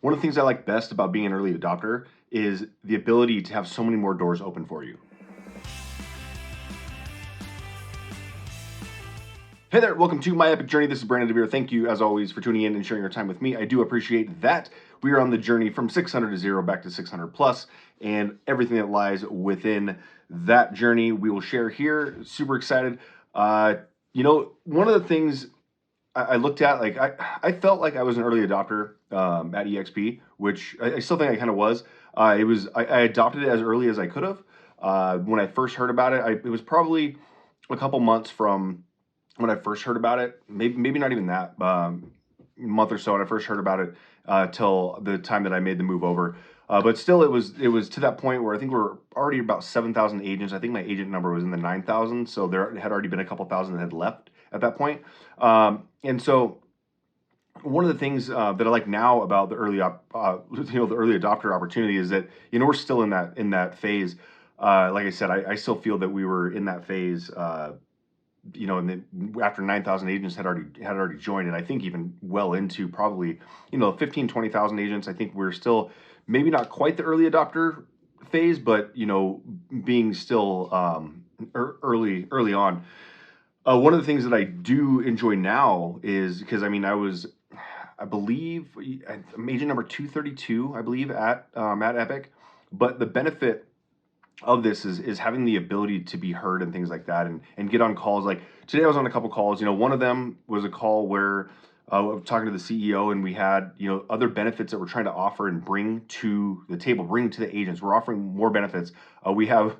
One of the things I like best about being an early adopter is the ability to have so many more doors open for you. Hey there, welcome to my epic journey. This is Brandon DeVere. Thank you, as always, for tuning in and sharing your time with me. I do appreciate that. We are on the journey from 600 to 0 back to 600 plus, and everything that lies within that journey we will share here. Super excited. One of the things I looked at, like I felt like I was an early adopter at EXP, which I still think I kind of was. I adopted it as early as I could have. When I first heard about it, it was probably a couple months from when I first heard about it, maybe not even that month or so when I first heard about it till the time that I made the move over. But still, it was to that point where I think we're already about 7,000 agents. I think my agent number was in the 9,000, so there had already been a couple thousand that had left at that point. And so one of the things that I like now about the early adopter opportunity is that we're still in that phase. Like I said, I still feel that we were in that phase. And then after 9,000 agents had already joined, and I think even well into probably 15, 20,000 agents. I think we're still maybe not quite the early adopter phase, but being still early on. One of the things that I do enjoy now is because I believe I'm agent number 232, I believe at Epique, but the benefit of this is having the ability to be heard and things like that, and get on calls. Like today I was on a couple calls. One of them was a call where I was talking to the CEO, and we had other benefits that we're trying to offer and bring to the table, bring to the agents. We're offering more benefits. We have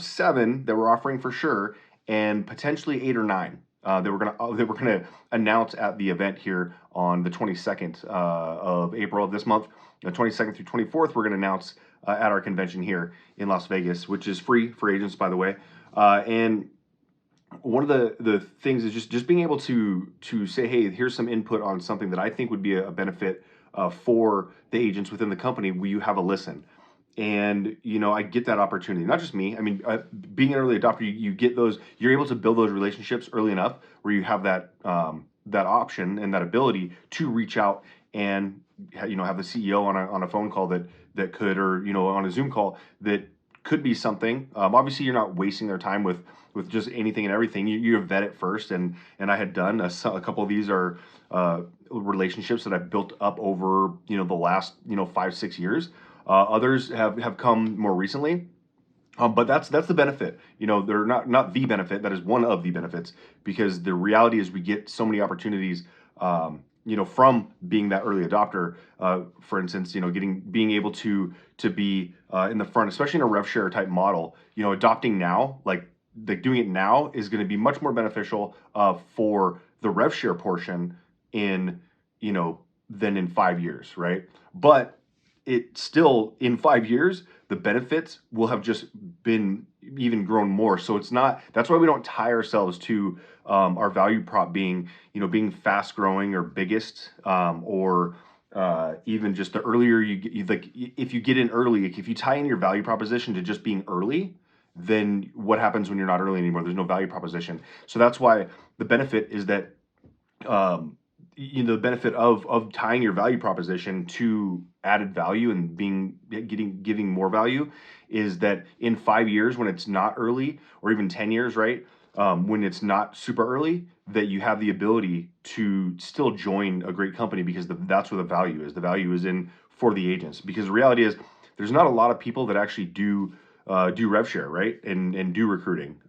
7 that we're offering for sure, and potentially 8 or 9 that we're gonna announce at the event here on the 22nd of April of this month. The 22nd through 24th, we're gonna announce at our convention here in Las Vegas, which is free for agents, by the way. And one of the things is just being able to say, hey, here's some input on something that I think would be a benefit for the agents within the company. Will you have a listen? And I get that opportunity. Not just me. I mean, being an early adopter, you get those. You're able to build those relationships early enough where you have that option and that ability to reach out and have the CEO on a phone call that could, or on a Zoom call that could be something. Obviously, you're not wasting their time with just anything and everything. You vet it first, and I had done a couple of these are relationships that I've built up over the last 5-6 years. Others have come more recently. But that's the benefit. They're not the benefit. That is one of the benefits, because the reality is we get so many opportunities. From being that early adopter, for instance, being able to be in the front, especially in a rev share type model. Adopting now, like doing it now, is going to be much more beneficial for the rev share portion than in 5 years, right? But it still, in 5 years, the benefits will have just been even grown more. So that's why we don't tie ourselves to our value prop being fast growing or biggest, or even just the earlier you get, like if you get in early, if you tie in your value proposition to just being early, then what happens when you're not early anymore? There's no value proposition. So that's why the benefit is that the benefit of tying your value proposition to added value and giving more value is that in 5 years, when it's not early, or even 10 years, right? When it's not super early, that you have the ability to still join a great company, because that's where the value is. The value is in for the agents, because the reality is there's not a lot of people that actually do rev share, right? And do recruiting.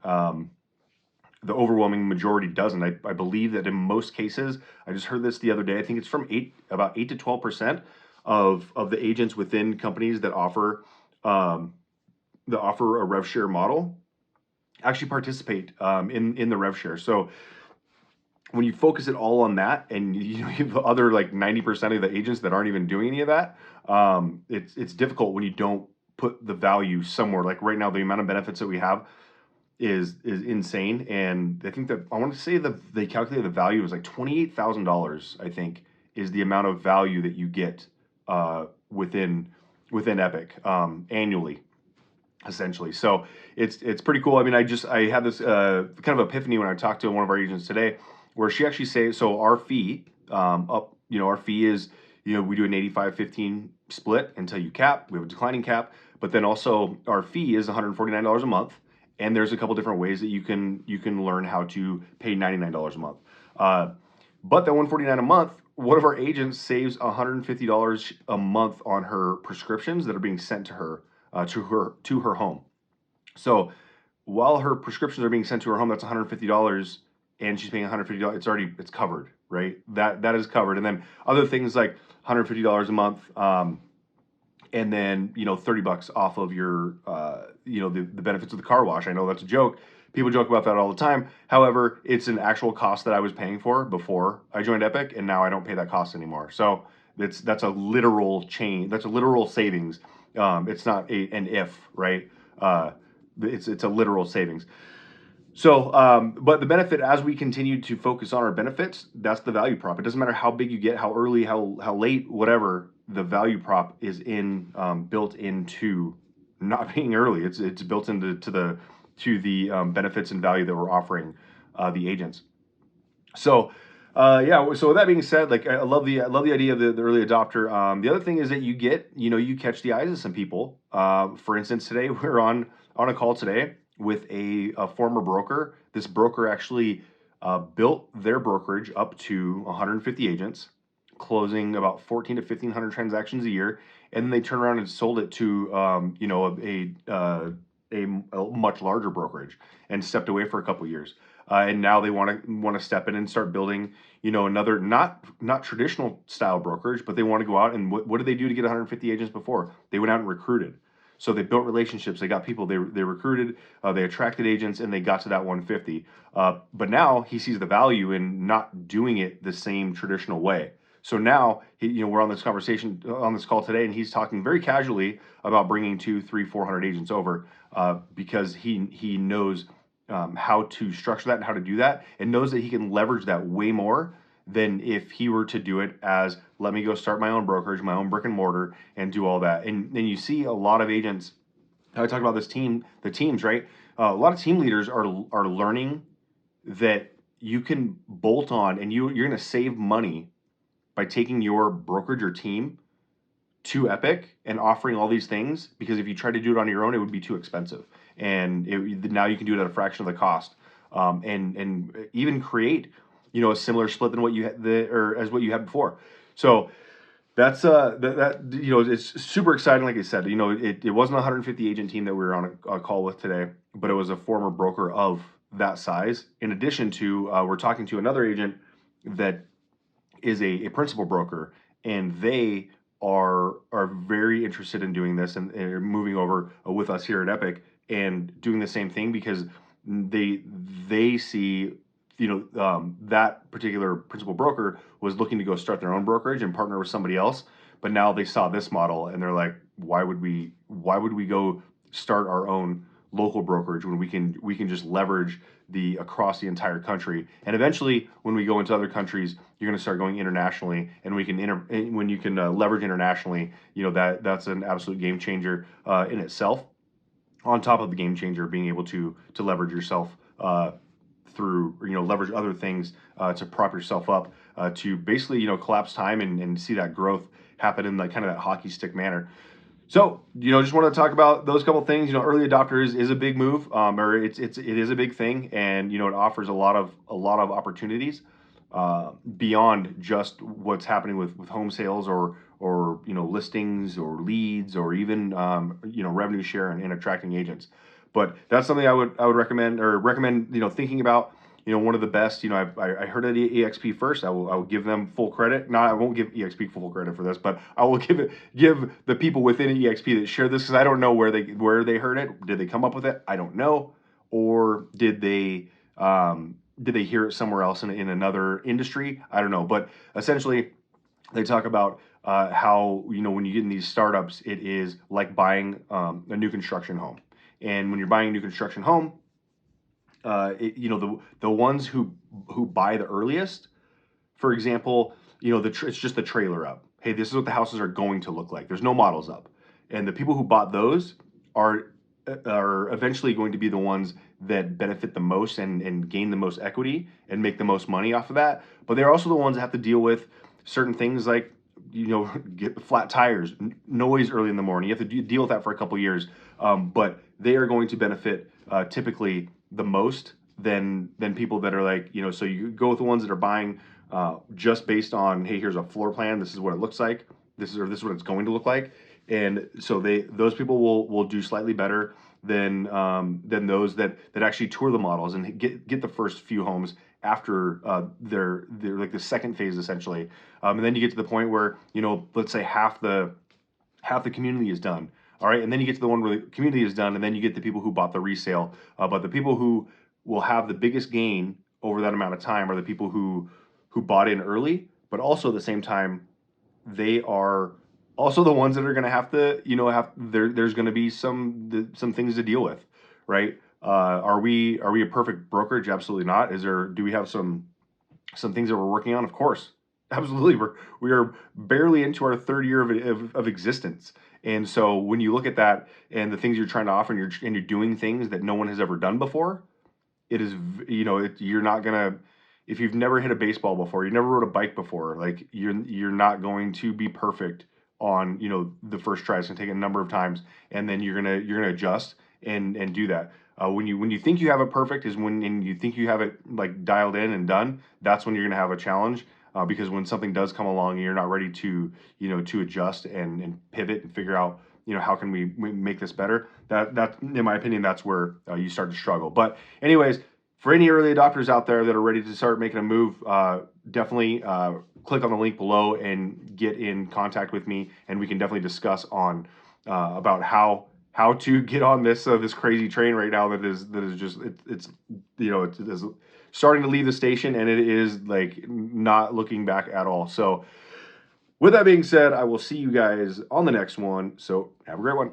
The overwhelming majority doesn't. I believe that in most cases, I just heard this the other day, I think it's from about 8 to 12% of the agents within companies that offer a rev share model actually participate in the rev share. So when you focus it all on that, and you have the other like 90% of the agents that aren't even doing any of that, it's difficult when you don't put the value somewhere. Like right now, the amount of benefits that we have is insane, and I think that I want to say that they calculated the value was like $28,000. I think is the amount of value that you get within Epique annually, essentially. So it's pretty cool. I mean, I had this kind of epiphany when I talked to one of our agents today, where she actually our fee our fee we do an 85-15 split until you cap. We have a declining cap, but then also our fee is $149 a month. And there's a couple different ways that you can learn how to pay $99 a month. But that $149 a month, one of our agents saves $150 a month on her prescriptions that are being sent to her to her home. So while her prescriptions are being sent to her home, that's $150, and she's paying $150. It's covered, right? That is covered. And then other things like $150 a month, and then $30 off of your the benefits of the car wash. I know that's a joke. People joke about that all the time. However, it's an actual cost that I was paying for before I joined Epique, and now I don't pay that cost anymore. So that's a literal change. That's a literal savings. It's not an if, right? It's a literal savings. So, but the benefit, as we continue to focus on our benefits, that's the value prop. It doesn't matter how big you get, how early, how late, whatever. The value prop is built into not being early. It's built into the benefits and value that we're offering the agents. So, yeah. So with that being said, like I love the idea of the early adopter. The other thing is that you catch the eyes of some people. For instance, today we're on a call today with a former broker. This broker actually built their brokerage up to 150 agents, closing about 14 to 1,500 transactions a year, and then they turn around and sold it to a much larger brokerage and stepped away for a couple years. And now they want to step in and start building, another not traditional style brokerage, but they want to go out and what did they do to get 150 agents before? They went out and recruited. So they built relationships. They got people. They recruited. They attracted agents, and they got to that 150. But now he sees the value in not doing it the same traditional way. So now we're on this conversation on this call today, and he's talking very casually about bringing 200, 300, 400 agents over because he knows how to structure that and how to do that, and knows that he can leverage that way more than if he were to do it as, let me go start my own brokerage, my own brick and mortar, and do all that. And then you see a lot of agents, I talk about the teams, right? A lot of team leaders are learning that you can bolt on, and you're going to save money by taking your brokerage or team to Epique and offering all these things, because if you try to do it on your own, it would be too expensive. And now you can do it at a fraction of the cost, and even create a similar split than what you had as what you had before. So that's it's super exciting. Like I said, it wasn't a 150 agent team that we were on a call with today, but it was a former broker of that size. In addition to, we're talking to another agent that is a principal broker, and they are very interested in doing this, and they're moving over with us here at Epique and doing the same thing because they see that particular principal broker was looking to go start their own brokerage and partner with somebody else, but now they saw this model and they're like, why would we go start our own local brokerage when we can just leverage across the entire country? And eventually, when we go into other countries, you're going to start going internationally, and when you can leverage internationally, that's an absolute game changer in itself. On top of the game changer, being able to leverage yourself through leverage other things to prop yourself up to basically collapse time and see that growth happen in kind of that hockey stick manner. So, just want to talk about those couple things. Early adopters is a big move, or it is a big thing, and it offers a lot of opportunities beyond just what's happening with home sales or listings or leads or even revenue share and attracting agents. But that's something I would recommend thinking about. One of the best. I heard of EXP first. I will give them full credit. No, I won't give EXP full credit for this, but I will give the people within EXP that share this, because I don't know where they heard it. Did they come up with it? I don't know, or did they hear it somewhere else in another industry? I don't know. But essentially, they talk about how when you get in these startups, it is like buying a new construction home. And when you're buying a new construction home, the ones who buy the earliest, for example, it's just the trailer up. Hey, this is what the houses are going to look like. There's no models up, and the people who bought those are eventually going to be the ones that benefit the most and gain the most equity and make the most money off of that. But they're also the ones that have to deal with certain things like get flat tires, noise early in the morning. You have to deal with that for a couple years, but they are going to benefit typically the most than people that are like, so you go with the ones that are buying just based on, hey, here's a floor plan, this is what it looks like, this is what it's going to look like, and so those people will do slightly better than those that actually tour the models and get the first few homes after they're like the second phase essentially, and then you get to the point where let's say half the community is done. All right, and then you get to the one where the community is done, and then you get the people who bought the resale. But the people who will have the biggest gain over that amount of time are the people who bought in early, but also at the same time, they are also the ones that are going to have to, there's going to be some things to deal with, right? Are we a perfect brokerage? Absolutely not. Do we have some things that we're working on? Of course, absolutely. We are barely into our third year of existence, and so when you look at that and the things you're trying to offer, and you're doing things that no one has ever done before, it is, you're not gonna, if you've never hit a baseball before, you never rode a bike before, like you're not going to be perfect on the first try. It's gonna take a number of times, and then you're gonna adjust and do that. When you think you have it perfect is when you think you have it like dialed in and done. That's when you're gonna have a challenge, because when something does come along and you're not ready to to adjust and pivot and figure out how can we make this better. That in my opinion, that's where you start to struggle. But anyways, for any early adopters out there that are ready to start making a move, definitely click on the link below and get in contact with me, and we can definitely discuss on about how to get on this crazy train right now that is just it's starting to leave the station, and it is like not looking back at all. So with that being said, I will see you guys on the next one. So have a great one.